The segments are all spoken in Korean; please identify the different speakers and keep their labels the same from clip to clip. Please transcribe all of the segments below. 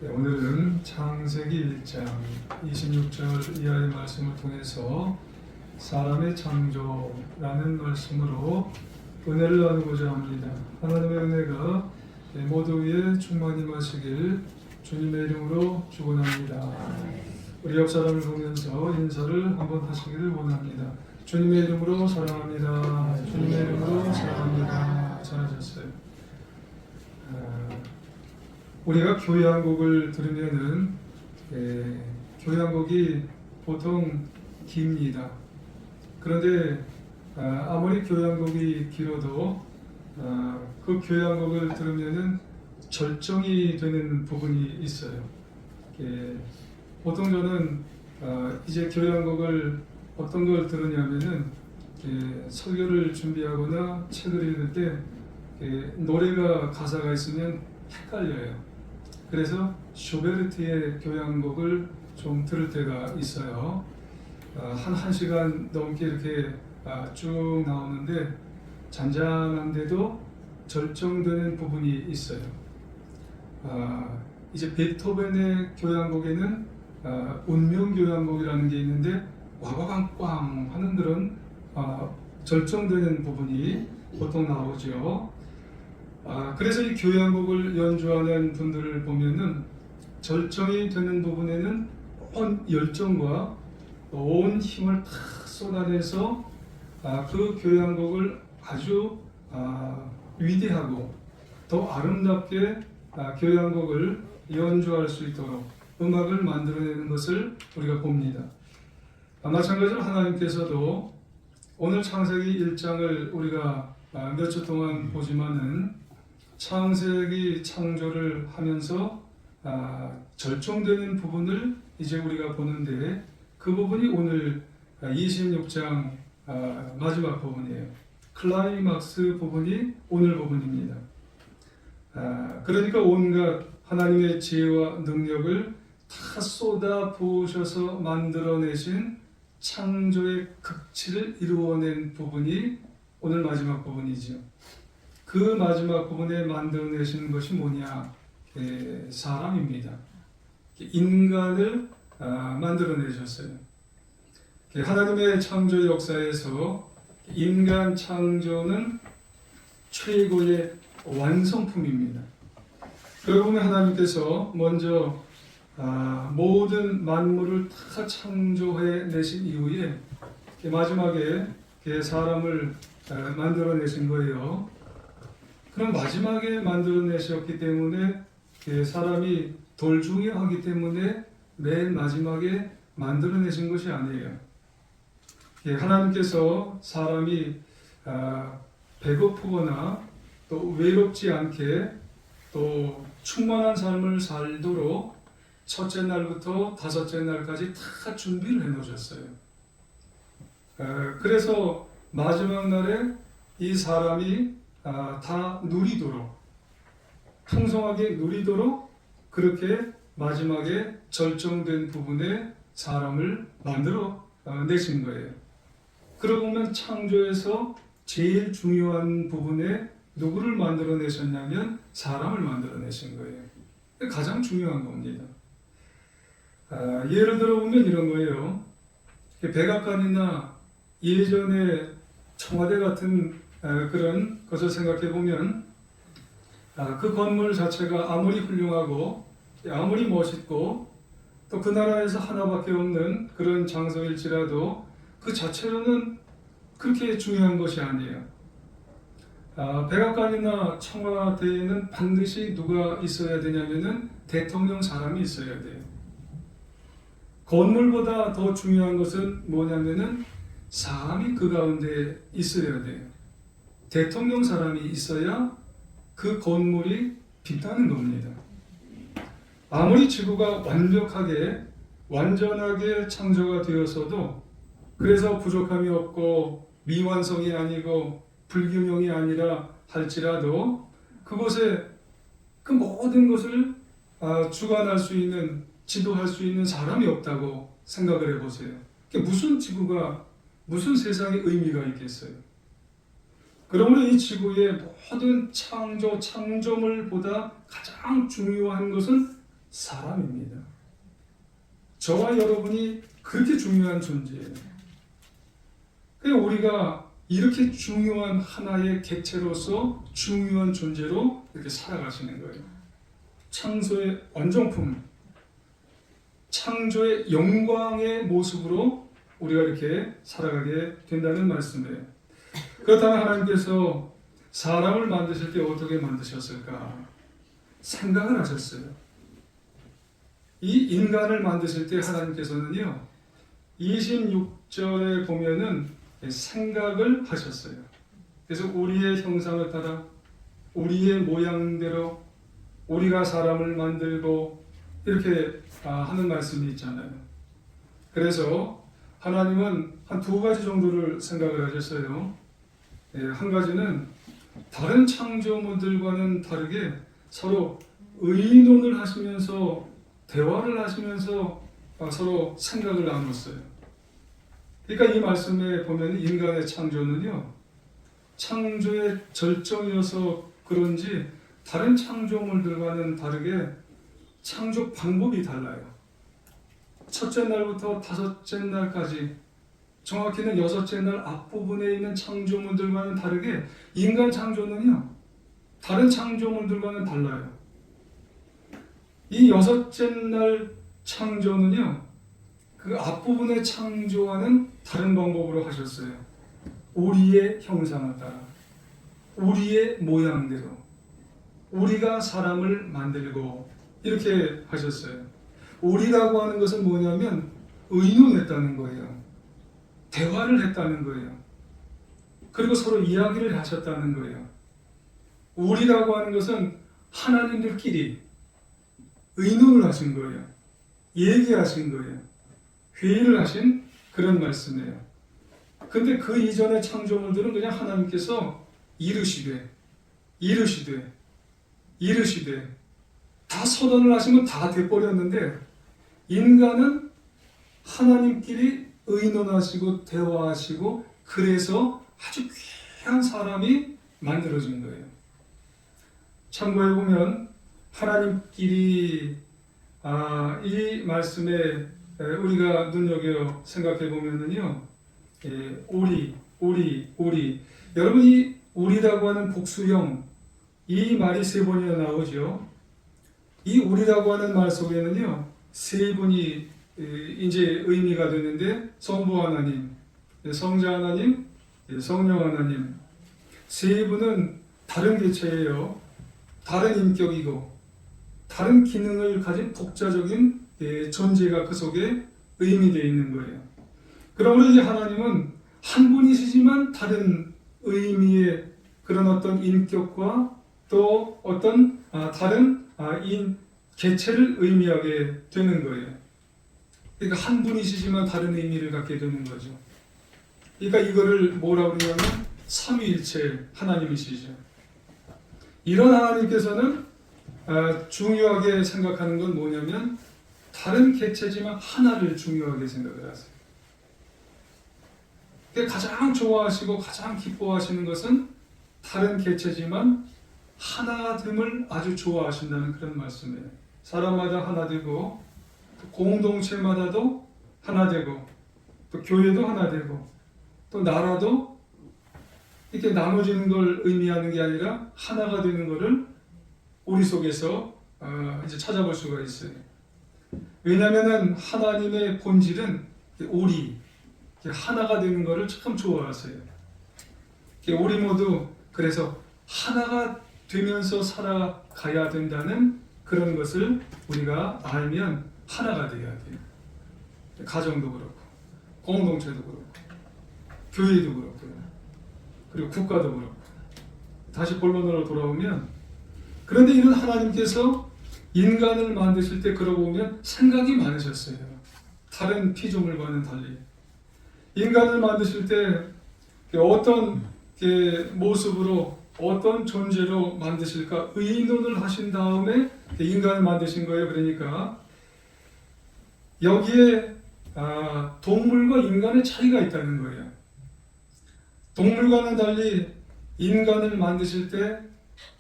Speaker 1: 네, 오늘은 창세기 1장 26절 이하의 말씀을 통해서 사람의 창조라는 말씀으로 은혜를 나누고자 합니다. 하나님의 은혜가 모두 위에 충만히 마시길 주님의 이름으로 축원합니다. 우리 옆 사람을 보면서 인사를 한번 하시기를 원합니다. 주님의 이름으로 사랑합니다. 주님의 이름으로 사랑합니다. 잘하셨어요. 우리가 교향곡을 들으면은 교향곡이 보통 깁니다. 그런데 아무리 교향곡이 길어도 그 교향곡을 들으면은 절정이 되는 부분이 있어요. 보통 저는 이제 교향곡을 어떤 걸 들으냐면은 설교를 준비하거나 책을 읽을 때 노래가 가사가 있으면 헷갈려요. 그래서 슈베르트의 교향곡을 좀 들을 때가 있어요. 한 시간 넘게 이렇게 쭉 나오는데 잔잔한데도 절정되는 부분이 있어요. 이제 베토벤의 교향곡에는 운명교향곡이라는 게 있는데 와와광꽝 하는 그런 절정되는 부분이 보통 나오죠. 그래서 이 교향곡을 연주하는 분들을 보면은 절정이 되는 부분에는 온 열정과 온 힘을 다 쏟아내서 그 교향곡을 아주 위대하고 더 아름답게 교향곡을 연주할 수 있도록 음악을 만들어내는 것을 우리가 봅니다. 마찬가지로 하나님께서도 오늘 창세기 1장을 우리가 몇 주 동안 보지만은 창세기 창조를 하면서 절정되는 부분을 이제 우리가 보는데 그 부분이 오늘 26장 마지막 부분이에요. 클라이막스 부분이 오늘 부분입니다. 그러니까 온갖 하나님의 지혜와 능력을 다 쏟아 부으셔서 만들어내신 창조의 극치를 이루어낸 부분이 오늘 마지막 부분이죠. 그 마지막 부분에 만들어내신 것이 뭐냐? 사람입니다. 인간을 만들어내셨어요. 하나님의 창조 역사에서 인간 창조는 최고의 완성품입니다. 그러고 보면 하나님께서 먼저 모든 만물을 다 창조해 내신 이후에 마지막에 사람을 만들어내신 거예요. 그럼 마지막에 만들어내셨기 때문에 사람이 돌중요하기 때문에 맨 마지막에 만들어내신 것이 아니에요. 하나님께서 사람이 배고프거나 또 외롭지 않게 또 충만한 삶을 살도록 첫째 날부터 다섯째 날까지 다 준비를 해놓으셨어요. 그래서 마지막 날에 이 사람이 다 누리도록, 풍성하게 누리도록 그렇게 마지막에 절정된 부분에 사람을 만들어 내신 거예요. 그러고 보면 창조에서 제일 중요한 부분에 누구를 만들어 내셨냐면 사람을 만들어 내신 거예요. 가장 중요한 겁니다. 예를 들어 보면 이런 거예요. 백악관이나 예전에 청와대 같은 그런 것을 생각해 보면 그 건물 자체가 아무리 훌륭하고 아무리 멋있고 또 그 나라에서 하나밖에 없는 그런 장소일지라도 그 자체로는 그렇게 중요한 것이 아니에요. 백악관이나 청와대에는 반드시 누가 있어야 되냐면은 대통령 사람이 있어야 돼요. 건물보다 더 중요한 것은 뭐냐면은 사람이 그 가운데 있어야 돼요. 대통령 사람이 있어야 그 건물이 빛나는 겁니다. 아무리 지구가 완전하게 창조가 되었어도 그래서 부족함이 없고 미완성이 아니고 불균형이 아니라 할지라도 그곳에 그 모든 것을 주관할 수 있는, 지도할 수 있는 사람이 없다고 생각을 해보세요. 무슨 지구가, 무슨 세상에 의미가 있겠어요? 그러므로 이 지구의 모든 창조물보다 가장 중요한 것은 사람입니다. 저와 여러분이 그렇게 중요한 존재예요. 그래서 우리가 이렇게 중요한 하나의 객체로서 중요한 존재로 이렇게 살아가시는 거예요. 창조의 완성품, 창조의 영광의 모습으로 우리가 이렇게 살아가게 된다는 말씀이에요. 그렇다면 하나님께서 사람을 만드실 때 어떻게 만드셨을까? 생각을 하셨어요. 이 인간을 만드실 때 하나님께서는요, 26절에 보면은 생각을 하셨어요. 그래서 우리의 형상을 따라 우리의 모양대로 우리가 사람을 만들고 이렇게 하는 말씀이 있잖아요. 그래서 하나님은 한 두 가지 정도를 생각을 하셨어요. 한 가지는 다른 창조물들과는 다르게 서로 의논을 하시면서 대화를 하시면서 서로 생각을 나눴어요. 그러니까 이 말씀에 보면 인간의 창조는요, 창조의 절정이어서 그런지 다른 창조물들과는 다르게 창조 방법이 달라요. 첫째 날부터 다섯째 날까지, 정확히는 여섯째 날 앞부분에 있는 창조물들과는 다르게 인간 창조는요, 다른 창조물들과는 달라요. 이 여섯째 날 창조는요, 그 앞부분의 창조와는 다른 방법으로 하셨어요. 우리의 형상을 따라, 우리의 모양대로, 우리가 사람을 만들고 이렇게 하셨어요. 우리라고 하는 것은 뭐냐면 의논했다는 거예요. 대화를 했다는 거예요. 그리고 서로 이야기를 하셨다는 거예요. 우리라고 하는 것은 하나님들끼리 의논을 하신 거예요. 얘기하신 거예요. 회의를 하신 그런 말씀이에요. 근데 그 이전의 창조물들은 그냥 하나님께서 이르시되 다 선언을 하시면 다 돼버렸는데, 인간은 하나님끼리 의논하시고 대화하시고 그래서 아주 귀한 사람이 만들어진 거예요. 참고해 보면 하나님끼리 이 말씀에 우리가 눈여겨 생각해 보면은요, 우리 여러분, 이 우리라고 하는 복수형 이 말이 세 번이나 나오죠. 이 우리라고 하는 말 속에는요, 세 분이 이제 의미가 되는데, 성부 하나님, 성자 하나님, 성령 하나님, 세 분은 다른 개체예요. 다른 인격이고 다른 기능을 가진 독자적인 존재가 그 속에 의미되어 있는 거예요. 그러므로 이제 하나님은 한 분이시지만 다른 의미의 그런 어떤 인격과 또 어떤 다른 개체를 의미하게 되는 거예요. 그러니까 한 분이시지만 다른 의미를 갖게 되는 거죠. 그러니까 이거를 뭐라고 그러냐면 삼위일체 하나님이시죠. 이런 하나님께서는 중요하게 생각하는 건 뭐냐면 다른 개체지만 하나를 중요하게 생각을 하세요. 가장 좋아하시고 가장 기뻐하시는 것은 다른 개체지만 하나됨을 아주 좋아하신다는 그런 말씀이에요. 사람마다 하나 되고, 또 공동체마다도 하나 되고, 또 교회도 하나 되고, 또 나라도 이렇게 나눠지는 걸 의미하는 게 아니라 하나가 되는 것을 우리 속에서 이제 찾아볼 수가 있어요. 왜냐하면 하나님의 본질은 우리 하나가 되는 것을 참 좋아하세요. 우리 모두 그래서 하나가 되면서 살아가야 된다는 그런 것을 우리가 알면 하나가 되어야 돼요. 가정도 그렇고, 공동체도 그렇고, 교회도 그렇고요. 그리고 국가도 그렇고. 다시 본론으로 돌아오면, 그런데 이런 하나님께서 인간을 만드실 때 그러고 보면 생각이 많으셨어요. 다른 피조물과는 달리. 인간을 만드실 때 어떤 모습으로 어떤 존재로 만드실까 의논을 하신 다음에 인간을 만드신 거예요. 그러니까 여기에 동물과 인간의 차이가 있다는 거예요. 동물과는 달리 인간을 만드실 때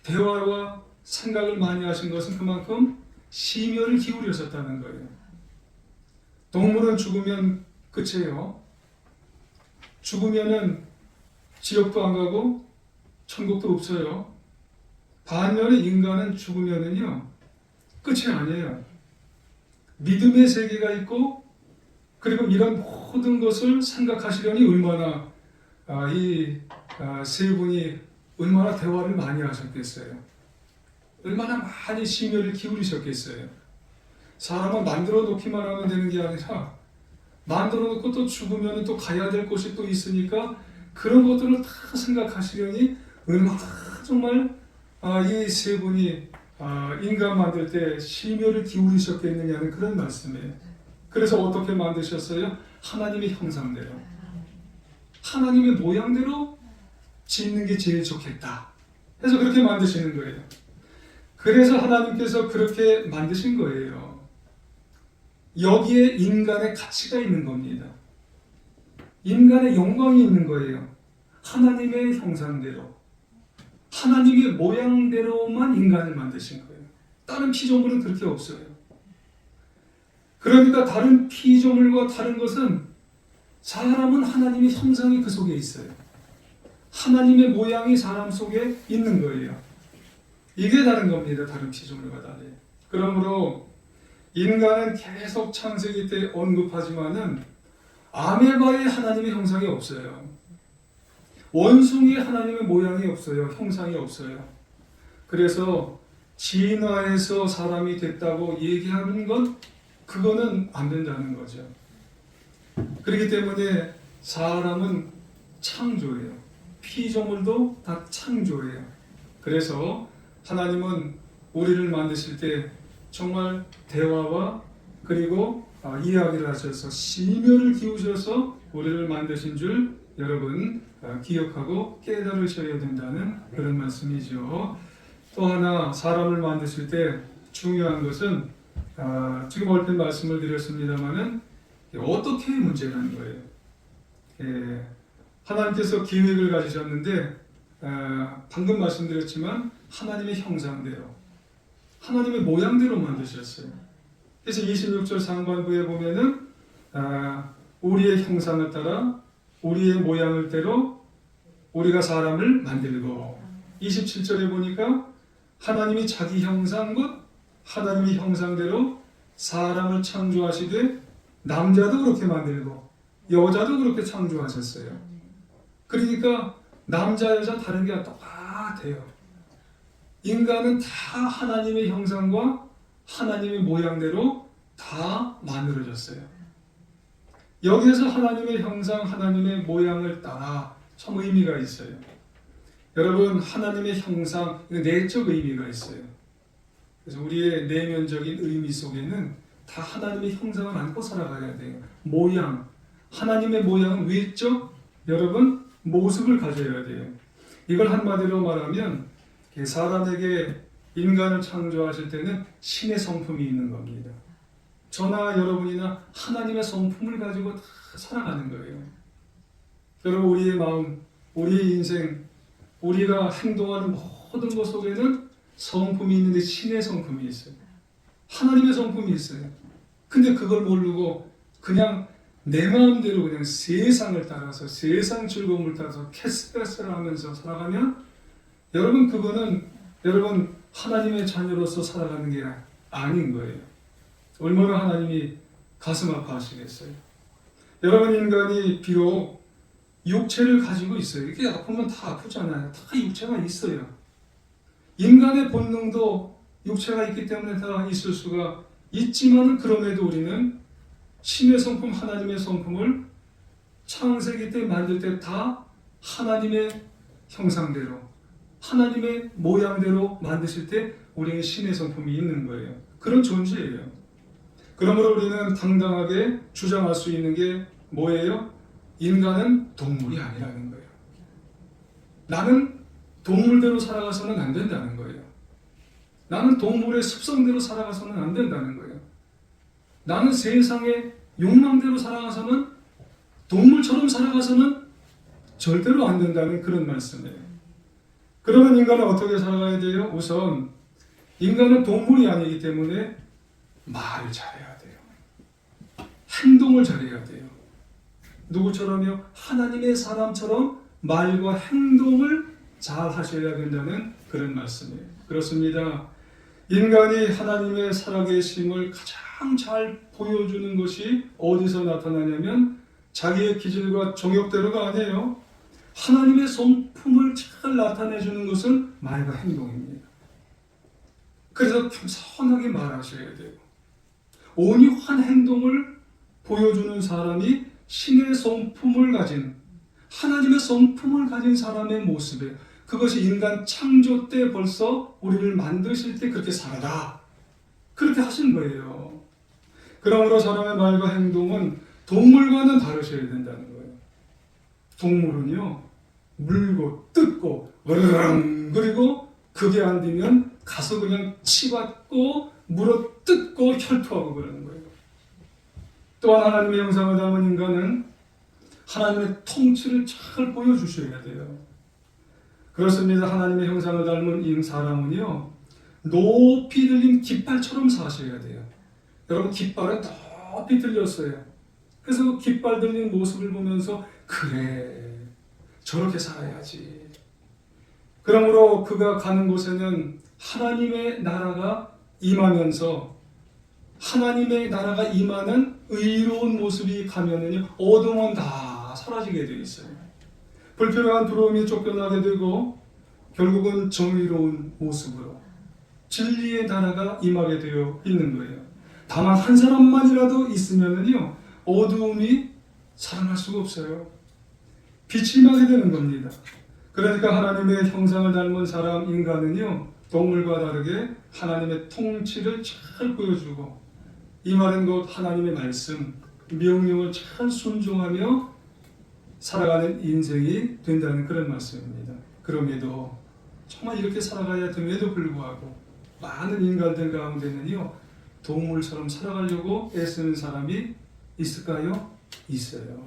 Speaker 1: 대화와 생각을 많이 하신 것은 그만큼 심혈을 기울이셨다는 거예요. 동물은 죽으면 끝이에요. 죽으면은 지옥도 안 가고 천국도 없어요. 반면에 인간은 죽으면은요 끝이 아니에요. 믿음의 세계가 있고 그리고 이런 모든 것을 생각하시려니 얼마나 이 세 분이 얼마나 대화를 많이 하셨겠어요. 얼마나 많이 심혈을 기울이셨겠어요. 사람은 만들어 놓기만 하면 되는 게 아니라 만들어 놓고 또 죽으면 또 가야 될 곳이 또 있으니까 그런 것들을 다 생각하시려니 얼마나 정말 이 세 분이 인간 만들 때 심혈을 기울이셨겠느냐는 그런 말씀이에요. 그래서 어떻게 만드셨어요? 하나님의 형상대로, 하나님의 모양대로 짓는 게 제일 좋겠다 해서 그렇게 만드시는 거예요. 그래서 하나님께서 그렇게 만드신 거예요. 여기에 인간의 가치가 있는 겁니다. 인간의 영광이 있는 거예요. 하나님의 형상대로, 하나님의 모양대로만 인간을 만드신 거예요. 다른 피조물은 그렇게 없어요. 그러니까 다른 피조물과 다른 것은 사람은 하나님의 형상이 그 속에 있어요. 하나님의 모양이 사람 속에 있는 거예요. 이게 다른 겁니다. 다른 피조물과 달리. 그러므로 인간은 계속 창세기 때 언급하지만은 아메바에 하나님의 형상이 없어요. 원숭이에 하나님의 모양이 없어요. 형상이 없어요. 그래서 진화해서 사람이 됐다고 얘기하는 건 그거는 안 된다는 거죠. 그렇기 때문에 사람은 창조예요. 피조물도 다 창조예요. 그래서 하나님은 우리를 만드실 때 정말 대화와 그리고 이야기를 하셔서 심혈을 기우셔서 우리를 만드신 줄 여러분 기억하고 깨달으셔야 된다는 그런 말씀이죠. 또 하나 사람을 만드실 때 중요한 것은 지금 얼핏 말씀을 드렸습니다마는 어떻게 문제라는 거예요. 하나님께서 계획을 가지셨는데 방금 말씀드렸지만 하나님의 형상대로 하나님의 모양대로 만드셨어요. 그래서 26절 상반부에 보면은 우리의 형상을 따라 우리의 모양을 대로 우리가 사람을 만들고 27절에 보니까 하나님이 자기 형상 곧 하나님의 형상대로 사람을 창조하시되 남자도 그렇게 만들고 여자도 그렇게 창조하셨어요. 그러니까 남자 여자 다른 게 똑같아요. 인간은 다 하나님의 형상과 하나님의 모양대로 다 만들어졌어요. 여기에서 하나님의 형상, 하나님의 모양을 따라 참 의미가 있어요. 여러분 하나님의 형상, 내적 의미가 있어요. 그래서 우리의 내면적인 의미 속에는 다 하나님의 형상을 안고 살아가야 돼요. 모양, 하나님의 모양은 외적, 여러분 모습을 가져야 돼요. 이걸 한마디로 말하면 사람에게 인간을 창조하실 때는 신의 성품이 있는 겁니다. 저나 여러분이나 하나님의 성품을 가지고 다 살아가는 거예요. 여러분 우리의 마음, 우리의 인생, 우리가 행동하는 모든 것 속에는 성품이 있는데 신의 성품이 있어요. 하나님의 성품이 있어요. 근데 그걸 모르고 그냥 내 마음대로 그냥 세상을 따라서 세상 즐거움을 따라서 캐스트레스를 하면서 살아가면 여러분 그거는 여러분 하나님의 자녀로서 살아가는 게 아닌 거예요. 얼마나 하나님이 가슴 아파하시겠어요. 여러분 인간이 비록 육체를 가지고 있어요. 이게 아프면 다 아프잖아요. 다 육체가 있어요. 인간의 본능도 육체가 있기 때문에 다 있을 수가 있지만 그럼에도 우리는 신의 성품, 하나님의 성품을 창세기 때 만들 때 다 하나님의 형상대로 하나님의 모양대로 만드실 때 우리는 신의 성품이 있는 거예요. 그런 존재예요. 그러므로 우리는 당당하게 주장할 수 있는 게 뭐예요? 인간은 동물이 아니라는 거예요. 나는 동물대로 살아가서는 안 된다는 거예요. 나는 동물의 습성대로 살아가서는 안 된다는 거예요. 나는 세상의 욕망대로 살아가서는 동물처럼 살아가서는 절대로 안 된다는 그런 말씀이에요. 그러면 인간은 어떻게 살아가야 돼요? 우선 인간은 동물이 아니기 때문에 말을 잘해야 돼요. 행동을 잘해야 돼요. 누구처럼요? 하나님의 사람처럼 말과 행동을 잘 하셔야 된다는 그런 말씀이에요. 그렇습니다. 인간이 하나님의 살아계심을 가장 잘 보여주는 것이 어디서 나타나냐면 자기의 기질과 정욕대로가 아니에요. 하나님의 성품을 잘 나타내주는 것은 말과 행동입니다. 그래서 겸손하게 말하셔야 돼요. 온유한 행동을 보여주는 사람이 신의 성품을 가진, 하나님의 성품을 가진 사람의 모습이에요. 그것이 인간 창조 때 벌써 우리를 만드실 때 그렇게 살아라, 그렇게 하신 거예요. 그러므로 사람의 말과 행동은 동물과는 다르셔야 된다는 거예요. 동물은요, 물고 뜯고 으르렁 그리고 그게 안 되면 가서 그냥 치받고 물어 뜯고 혈투하고 그러는 거예요. 또한 하나님의 형상을 담은 인간은 하나님의 통치를 잘 보여주셔야 돼요. 그렇습니다. 하나님의 형상을 닮은 이 사람은요, 높이 들린 깃발처럼 사셔야 돼요. 여러분, 깃발은 높이 들렸어요. 그래서 그 깃발 들린 모습을 보면서 그래, 저렇게 살아야지. 그러므로 그가 가는 곳에는 하나님의 나라가 임하면서, 하나님의 나라가 임하는 의로운 모습이 가면은요, 어둠은 다 사라지게 되어 있어요. 불필요한 두려움이 쫓겨나게 되고 결국은 정의로운 모습으로 진리의 나라가 임하게 되어 있는 거예요. 다만 한 사람만이라도 있으면은요, 어두움이 살아날 수가 없어요. 빛이 임하게 되는 겁니다. 그러니까 하나님의 형상을 닮은 사람 인간은요, 동물과 다르게 하나님의 통치를 잘 보여주고, 이 말은 곧 하나님의 말씀, 명령을 잘 순종하며 살아가는 인생이 된다는 그런 말씀입니다. 그럼에도 정말 이렇게 살아가야 됨에도 불구하고 많은 인간들 가운데는요, 동물처럼 살아가려고 애쓰는 사람이 있을까요? 있어요.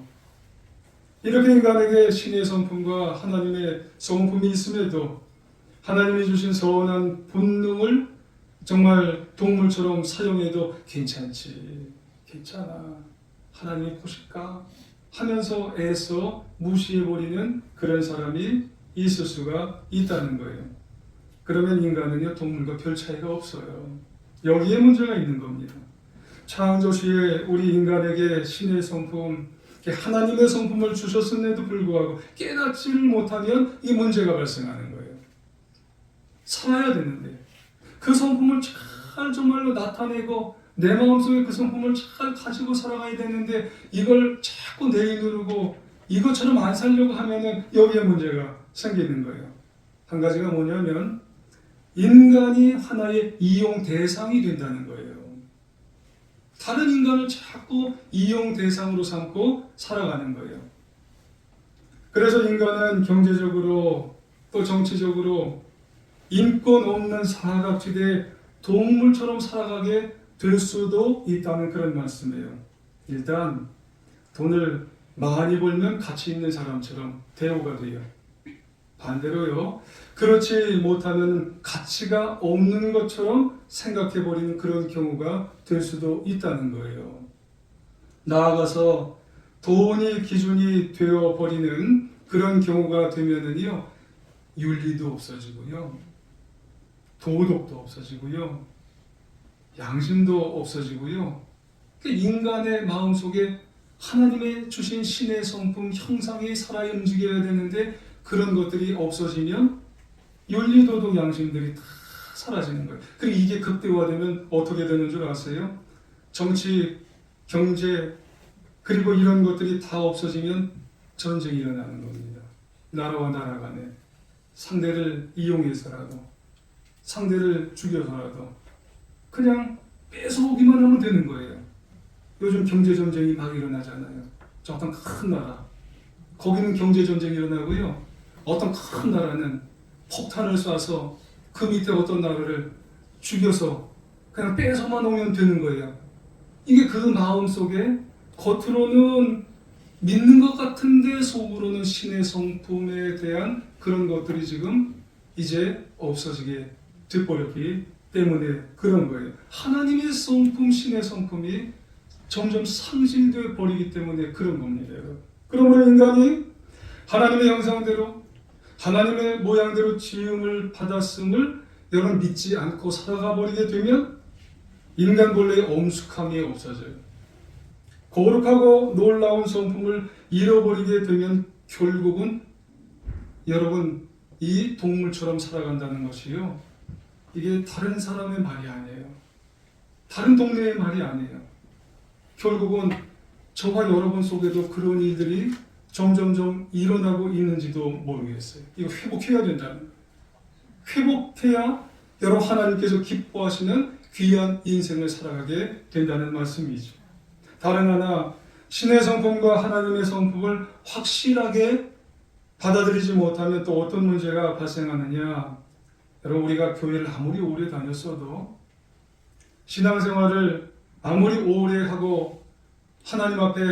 Speaker 1: 이렇게 인간에게 신의 성품과 하나님의 성품이 있음에도 하나님이 주신 선한 본능을 정말 동물처럼 사용해도 괜찮지, 괜찮아, 하나님이 보실까 하면서 애써 무시해버리는 그런 사람이 있을 수가 있다는 거예요. 그러면 인간은요, 동물과 별 차이가 없어요. 여기에 문제가 있는 겁니다. 창조시에 우리 인간에게 신의 성품, 하나님의 성품을 주셨음에도 불구하고 깨닫지를 못하면 이 문제가 발생하는 거예요. 살아야 되는데 그 성품을 잘 정말로 나타내고 내 마음속에 그 성품을 잘 가지고 살아가야 되는데 이걸 자꾸 내누르고 이것처럼 안 살려고 하면은 여기에 문제가 생기는 거예요. 한 가지가 뭐냐면 인간이 하나의 이용 대상이 된다는 거예요. 다른 인간을 자꾸 이용 대상으로 삼고 살아가는 거예요. 그래서 인간은 경제적으로 또 정치적으로 인권 없는 사각지대에 동물처럼 살아가게 될 수도 있다는 그런 말씀이에요. 일단 돈을 많이 벌면 가치 있는 사람처럼 대우가 돼요. 반대로요, 그렇지 못하면 가치가 없는 것처럼 생각해버리는 그런 경우가 될 수도 있다는 거예요. 나아가서 돈이 기준이 되어버리는 그런 경우가 되면은요, 윤리도 없어지고요, 도덕도 없어지고요, 양심도 없어지고요. 인간의 마음속에 하나님의 주신 신의 성품, 형상이 살아 움직여야 되는데 그런 것들이 없어지면 윤리, 도덕, 양심들이 다 사라지는 거예요. 그리고 이게 극대화되면 어떻게 되는 줄 아세요? 정치, 경제, 그리고 이런 것들이 다 없어지면 전쟁이 일어나는 겁니다. 나라와 나라 간에 상대를 이용해서라도, 상대를 죽여서라도 그냥 뺏어오기만 하면 되는 거예요. 요즘 경제전쟁이 막 일어나잖아요. 저 어떤 큰 나라, 거기는 경제전쟁이 일어나고요, 어떤 큰 나라는 폭탄을 쏴서 그 밑에 어떤 나라를 죽여서 그냥 뺏어만 오면 되는 거예요. 이게 그 마음속에 겉으로는 믿는 것 같은데 속으로는 신의 성품에 대한 그런 것들이 지금 이제 없어지게 돼버렸기 때문에 그런 거예요. 하나님의 성품, 신의 성품이 점점 상실되어 버리기 때문에 그런 겁니다. 그러므로 인간이 하나님의 형상대로 하나님의 모양대로 지음을 받았음을 여러분 믿지 않고 살아가 버리게 되면 인간 본래의 엄숙함이 없어져요. 거룩하고 놀라운 성품을 잃어버리게 되면 결국은 여러분 이 동물처럼 살아간다는 것이요, 이게 다른 사람의 말이 아니에요. 다른 동네의 말이 아니에요. 결국은 저와 여러분 속에도 그런 일들이 점점점 일어나고 있는지도 모르겠어요. 이거 회복해야 된다는 거예요. 회복해야 여러분 하나님께서 기뻐하시는 귀한 인생을 살아가게 된다는 말씀이죠. 다른 하나, 신의 성품과 하나님의 성품을 확실하게 받아들이지 못하면 또 어떤 문제가 발생하느냐. 여러분 우리가 교회를 아무리 오래 다녔어도 신앙생활을 아무리 오래 하고 하나님 앞에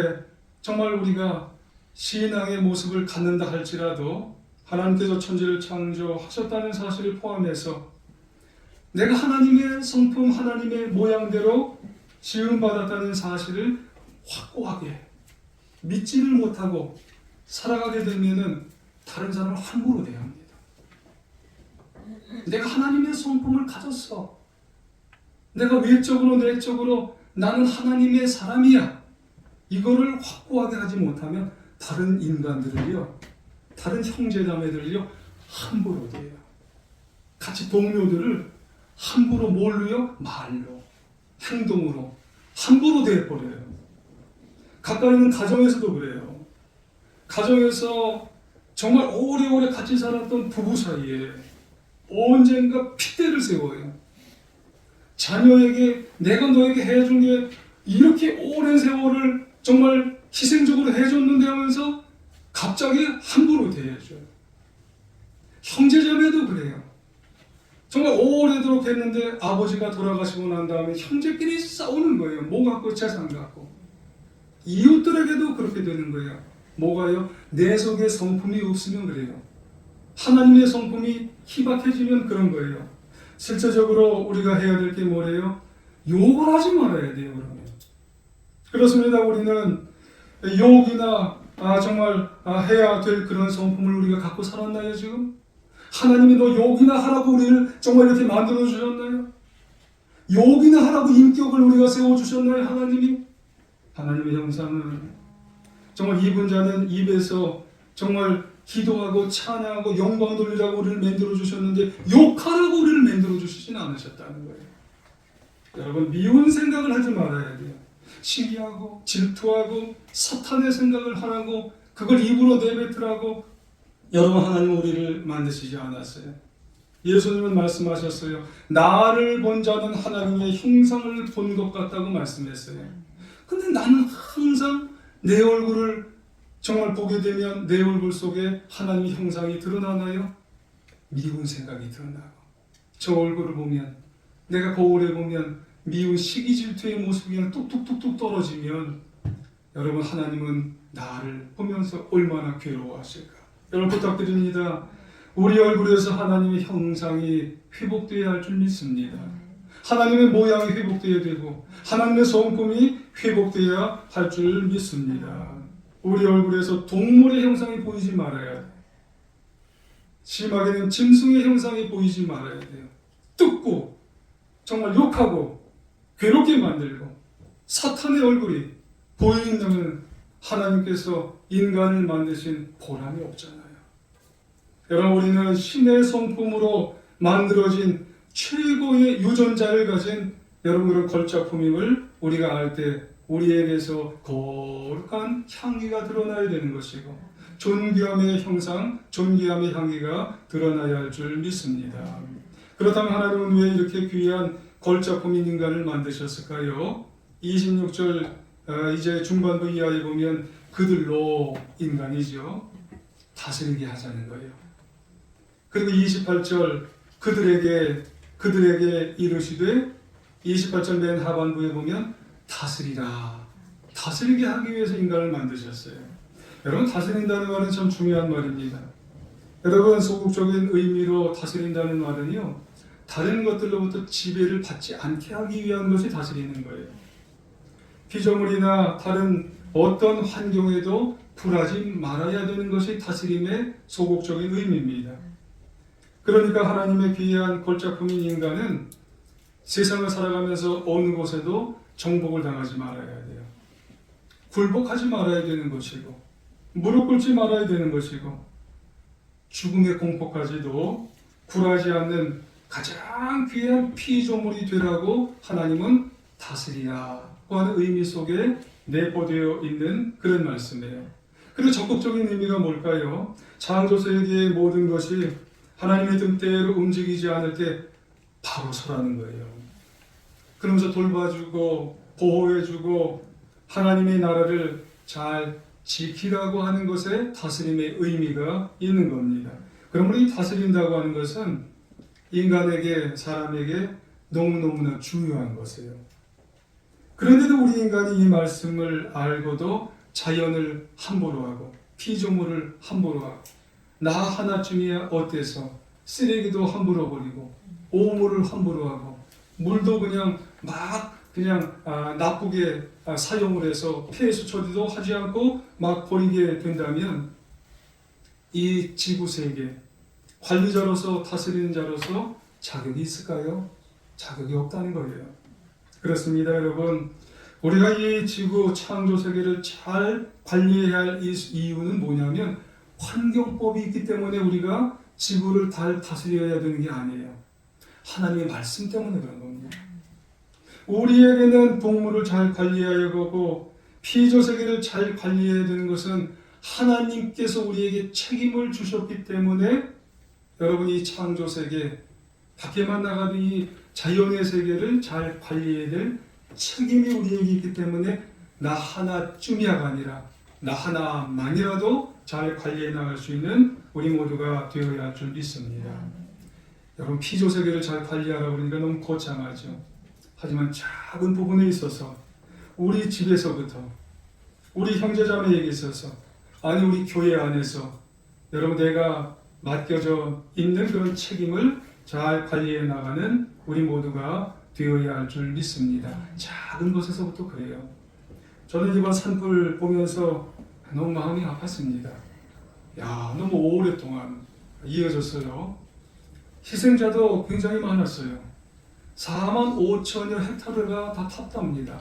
Speaker 1: 정말 우리가 신앙의 모습을 갖는다 할지라도 하나님께서 천지를 창조하셨다는 사실을 포함해서 내가 하나님의 성품, 하나님의 모양대로 지음받았다는 사실을 확고하게 믿지를 못하고 살아가게 되면은 다른 사람을 함부로 대합니다. 내가 하나님의 성품을 가졌어. 내가 외적으로 내적으로 나는 하나님의 사람이야. 이거를 확고하게 하지 못하면 다른 인간들을요, 다른 형제자매들을요 함부로 대해요. 같이 동료들을 함부로 뭘로요? 말로, 행동으로 함부로 대해버려요. 가까이 있는 가정에서도 그래요. 가정에서 정말 오래오래 같이 살았던 부부 사이에 언젠가 핏대를 세워요. 자녀에게 내가 너에게 해준 게 이렇게 오랜 세월을 정말 희생적으로 해줬는데 하면서 갑자기 함부로 대해줘요. 형제자매도 그래요. 정말 오래도록 했는데 아버지가 돌아가시고 난 다음에 형제끼리 싸우는 거예요. 뭐 갖고 재산 갖고. 이웃들에게도 그렇게 되는 거예요. 뭐가요? 내 속에 성품이 없으면 그래요. 하나님의 성품이 희박해지면 그런 거예요. 실제적으로 우리가 해야 될 게 뭐래요? 욕을 하지 말아야 돼요. 그러면 그렇습니다. 우리는 욕이나 정말 해야 될 그런 성품을 우리가 갖고 살았나요? 지금 하나님이 너 욕이나 하라고 우리를 정말 이렇게 만들어 주셨나요? 욕이나 하라고 인격을 우리가 세워 주셨나요? 하나님의 형상은 정말 입은 자는 입에서 정말 기도하고 찬양하고 영광 돌리라고 우리를 만들어 주셨는데 욕하라고 우리를 만들어 주시진 않으셨다는 거예요. 여러분 미운 생각을 하지 말아야 돼요. 시기하고 질투하고 사탄의 생각을 하라고 그걸 입으로 내뱉으라고 여러분 하나님 우리를 만드시지 않았어요. 예수님은 말씀하셨어요. 나를 본 자는 하나님의 형상을 본 것 같다고 말씀했어요. 근데 나는 항상 내 얼굴을 정말 보게 되면 내 얼굴 속에 하나님의 형상이 드러나나요? 미운 생각이 드러나고 저 얼굴을 보면 내가 거울에 보면 미운 시기 질투의 모습이 그냥 뚝뚝뚝뚝 떨어지면 여러분 하나님은 나를 보면서 얼마나 괴로워하실까? 여러분 부탁드립니다. 우리 얼굴에서 하나님의 형상이 회복되어야 할 줄 믿습니다. 하나님의 모양이 회복되어야 되고 하나님의 성품이 회복되어야 할 줄 믿습니다. 우리 얼굴에서 동물의 형상이 보이지 말아야 돼요. 심하게는 짐승의 형상이 보이지 말아야 돼요. 뜯고 정말 욕하고 괴롭게 만들고 사탄의 얼굴이 보인다면 하나님께서 인간을 만드신 보람이 없잖아요. 여러분 우리는 신의 성품으로 만들어진 최고의 유전자를 가진 여러분 그런 걸작품임을 우리가 알 때 우리에게서 거룩한 향기가 드러나야 되는 것이고 존귀함의 형상, 존귀함의 향기가 드러나야 할 줄 믿습니다. 그렇다면 하나님은 왜 이렇게 귀한 걸작품인 인간을 만드셨을까요? 26절 이제 중반부 이하에 보면 그들로 인간이죠. 다스리게 하자는 거예요. 그리고 28절 그들에게 이르시되 28절 맨 하반부에 보면 다스리라. 다스리게 하기 위해서 인간을 만드셨어요. 여러분 다스린다는 말은 참 중요한 말입니다. 여러분 소극적인 의미로 다스린다는 말은요. 다른 것들로부터 지배를 받지 않게 하기 위한 것이 다스리는 거예요. 피조물이나 다른 어떤 환경에도 굴하지 말아야 되는 것이 다스림의 소극적인 의미입니다. 그러니까 하나님의 귀한 골짜품인 인간은 세상을 살아가면서 어느 곳에도 정복을 당하지 말아야 돼요. 굴복하지 말아야 되는 것이고, 무릎 꿇지 말아야 되는 것이고, 죽음의 공포까지도 굴하지 않는 가장 귀한 피조물이 되라고 하나님은 다스리라고 하는 의미 속에 내포되어 있는 그런 말씀이에요. 그리고 적극적인 의미가 뭘까요? 창조 세계의 모든 것이 하나님의 뜻대로 움직이지 않을 때 바로 서라는 거예요. 그러면서 돌봐주고 보호해주고 하나님의 나라를 잘 지키라고 하는 것에 다스림의 의미가 있는 겁니다. 그러므로 이 다스린다고 하는 것은 인간에게, 사람에게 너무너무나 중요한 것이에요. 그런데도 우리 인간이 이 말씀을 알고도 자연을 함부로 하고 피조물을 함부로 하고 나 하나쯤이야 어때서 쓰레기도 함부로 버리고 오물을 함부로 하고 물도 그냥 막 나쁘게 사용을 해서 폐수 처리도 하지 않고 막 버리게 된다면 이 지구세계 관리자로서 다스리는 자로서 자격이 있을까요? 자격이 없다는 거예요. 그렇습니다, 여러분. 우리가 이 지구 창조 세계를 잘 관리해야 할 이유는 뭐냐면 환경법이 있기 때문에 우리가 지구를 잘 다스려야 되는 게 아니에요. 하나님의 말씀 때문에 그런 겁니다. 우리에게는 동물을 잘 관리해야 하고 피조 세계를 잘 관리해야 되는 것은 하나님께서 우리에게 책임을 주셨기 때문에 여러분이 창조 세계 밖에만 나가도 이 자연의 세계를 잘 관리해야 될 책임이 우리에게 있기 때문에 나 하나쯤이야가 아니라 나 하나만이라도 잘 관리해 나갈 수 있는 우리 모두가 되어야 할 줄 믿습니다. 여러분 피조 세계를 잘 관리하라 그러니까 너무 거창하죠. 하지만 작은 부분에 있어서 우리 집에서부터 우리 형제자매에게 있어서 아니 우리 교회 안에서 여러분 내가 맡겨져 있는 그런 책임을 잘 관리해 나가는 우리 모두가 되어야 할 줄 믿습니다. 작은 것에서부터 그래요. 저는 이번 산불 보면서 너무 마음이 아팠습니다. 야, 너무 오랫동안 이어졌어요. 희생자도 굉장히 많았어요. 4만 5천여 헥타르가 다 탔답니다.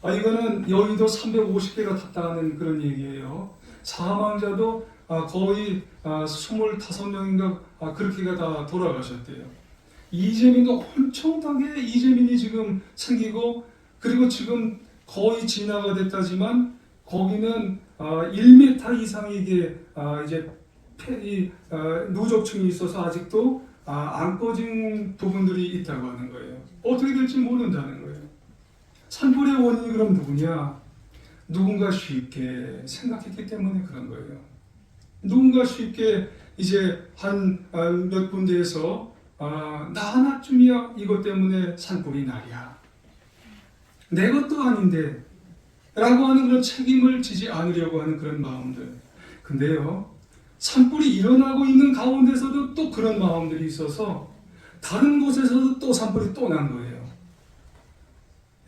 Speaker 1: 이거는 여의도 350개가 탔다는 그런 얘기예요. 사망자도 거의 25명인가 그렇게가 다 돌아가셨대요. 이재민도 엄청나게 이재민이 지금 생기고 그리고 지금 거의 진화가 됐다지만 거기는 1m 이상에게 이제 누적층이 있어서 아직도 안 꺼진 부분들이 있다고 하는 거예요. 어떻게 될지 모른다는 거예요. 산불의 원인이 그럼 누구냐? 누군가 쉽게 생각했기 때문에 그런 거예요. 누군가 쉽게 이제 한 몇 군데에서 나 하나쯤이야 이것 때문에 산불이 나랴. 내 것도 아닌데 라고 하는 그런 책임을 지지 않으려고 하는 그런 마음들. 근데요, 산불이 일어나고 있는 가운데서도 또 그런 마음들이 있어서 다른 곳에서도 또 산불이 또 난 거예요.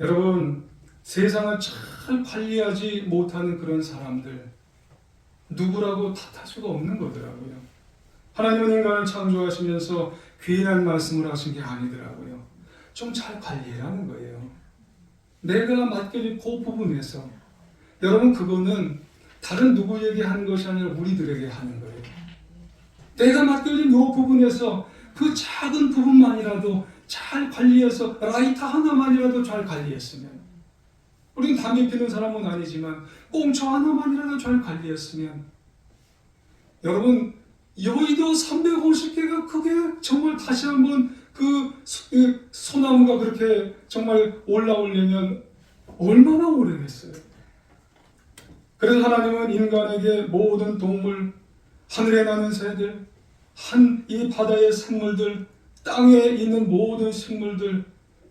Speaker 1: 여러분, 세상을 잘 관리하지 못하는 그런 사람들 누구라고 탓할 수가 없는 거더라고요. 하나님은 인간을 창조하시면서 괜한 말씀을 하신 게 아니더라고요. 좀 잘 관리하라는 거예요. 내가 맡겨진 그 부분에서 여러분 그거는 다른 누구에게 하는 것이 아니라 우리들에게 하는 거예요. 내가 맡겨진 이 부분에서 그 작은 부분만이라도 잘 관리해서 라이터 하나만이라도 잘 관리했으면 우리는 담배 피는 사람은 아니지만 꽁초 하나만이라도 잘 관리했으면 여러분 여의도 350개가 그게 정말 다시 한번 그 소나무가 그렇게 정말 올라오려면 얼마나 오래겠어요. 그래서 하나님은 인간에게 모든 동물, 하늘에 나는 새들, 이 바다의 생물들, 땅에 있는 모든 식물들,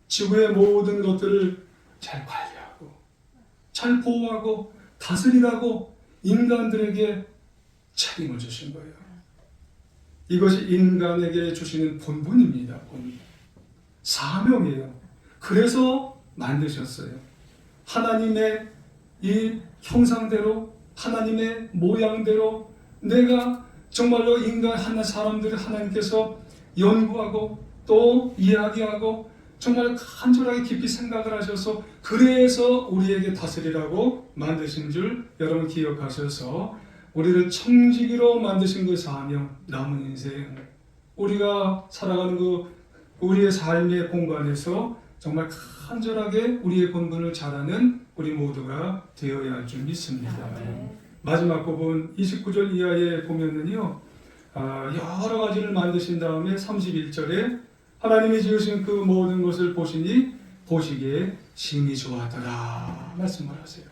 Speaker 1: 지구의 모든 것들을 잘 관리하고 잘 보호하고 다스리라고 인간들에게 책임을 주신 거예요. 이것이 인간에게 주시는 본분입니다. 본분. 사명이에요. 그래서 만드셨어요. 하나님의 이 형상대로, 하나님의 모양대로 내가 정말로 인간 하나 사람들을 하나님께서 연구하고 또 이야기하고 정말 간절하게 깊이 생각을 하셔서 그래서 우리에게 다스리라고 만드신 줄 여러분 기억하셔서 우리를 청지기로 만드신 그 사명, 남은 인생, 우리가 살아가는 그 우리의 삶의 공간에서 정말 간절하게 우리의 본분을 잘하는 우리 모두가 되어야 할 줄 믿습니다. 마지막 부분 29절 이하에 보면은요, 여러 가지를 만드신 다음에 31절에 하나님이 지으신 그 모든 것을 보시니 보시기에 심히 좋았더라 말씀을 하세요.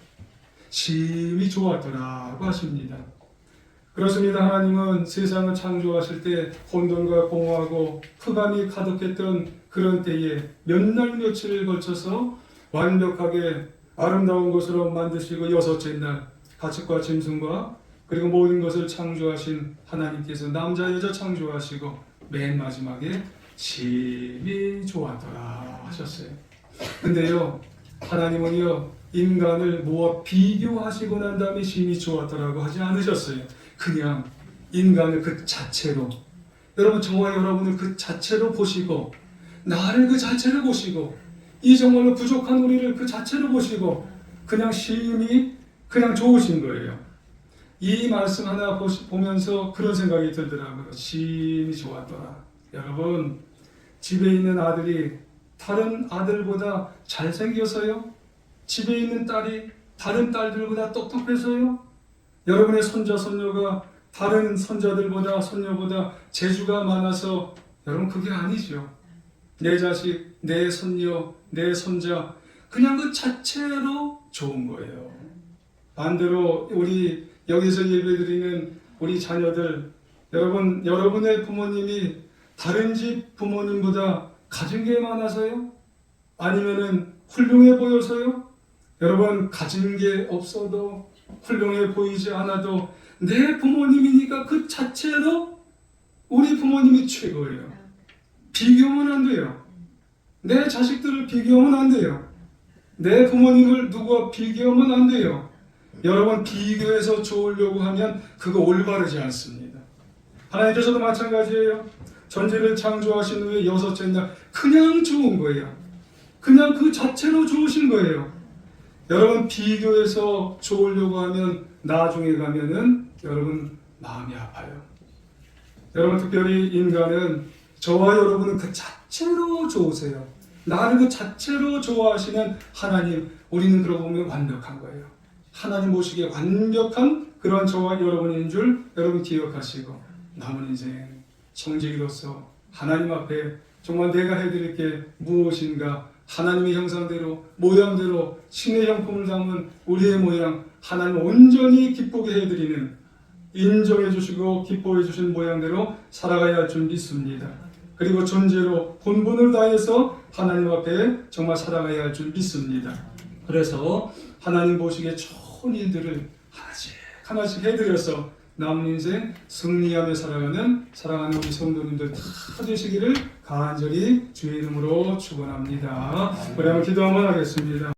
Speaker 1: 심히 좋았더라고 하십니다. 그렇습니다. 하나님은 세상을 창조하실 때 혼돈과 공허하고 흑암이 가득했던 그런 때에 몇 날 며칠을 걸쳐서 완벽하게 아름다운 것으로 만드시고 여섯째 날 가축과 짐승과 그리고 모든 것을 창조하신 하나님께서 남자 여자 창조하시고 맨 마지막에 심히 좋았더라 하셨어요. 근데요, 하나님은요 인간을 무엇 비교하시고 난 다음에 심히 좋았더라고 하지 않으셨어요. 그냥 인간을 그 자체로, 여러분 저와 여러분을 그 자체로 보시고 나를 그 자체를 보시고 이 정말로 부족한 우리를 그 자체로 보시고 그냥 심히 그냥 좋으신 거예요. 이 말씀 하나 보면서 그런 생각이 들더라고요. 심히 좋았더라. 여러분 집에 있는 아들이 다른 아들보다 잘생겨서요? 집에 있는 딸이 다른 딸들보다 똑똑해서요? 여러분의 손자 손녀가 다른 손자들보다 손녀보다 재주가 많아서 여러분 그게 아니죠. 내 자식, 내 손녀, 내 손자 그냥 그 자체로 좋은 거예요. 반대로 우리 여기서 예배드리는 우리 자녀들, 여러분의 부모님이 다른 집 부모님보다 가진 게 많아서요? 아니면은 훌륭해 보여서요? 여러분 가진 게 없어도 훌륭해 보이지 않아도 내 부모님이니까 그 자체로 우리 부모님이 최고예요. 비교하면 안 돼요. 내 자식들을 비교하면 안 돼요. 내 부모님을 누구와 비교하면 안 돼요. 여러분 비교해서 좋으려고 하면 그거 올바르지 않습니다. 하나님께서도 마찬가지예요. 전체를 창조하신 후에 여섯째 날 그냥 좋은 거예요. 그냥 그 자체로 좋으신 거예요. 여러분 비교해서 좋으려고 하면 나중에 가면은 여러분 마음이 아파요. 여러분 특별히 인간은 저와 여러분은 그 자체로 좋으세요. 나를 그 자체로 좋아하시는 하나님, 우리는 그러고 보면 완벽한 거예요. 하나님 보시기에 완벽한 그런 저와 여러분인 줄 여러분 기억하시고 남은 인생 청지기로서 하나님 앞에 정말 내가 해드릴 게 무엇인가, 하나님의 형상대로 모양대로 신의 형품을 담은 우리의 모양 하나님 온전히 기쁘게 해드리는, 인정해 주시고 기뻐해 주신 모양대로 살아가야 할 줄 믿습니다. 그리고 존재로 본분을 다해서 하나님 앞에 정말 살아가야 할 줄 믿습니다. 그래서 하나님 보시기에 좋은 일들을 하나씩 해드려서 남은 인생 승리하며 살아가는 사랑하는 우리 성도님들 다 되시기를 간절히 주의 이름으로 축원합니다. 우리 한번 기도 한번 하겠습니다.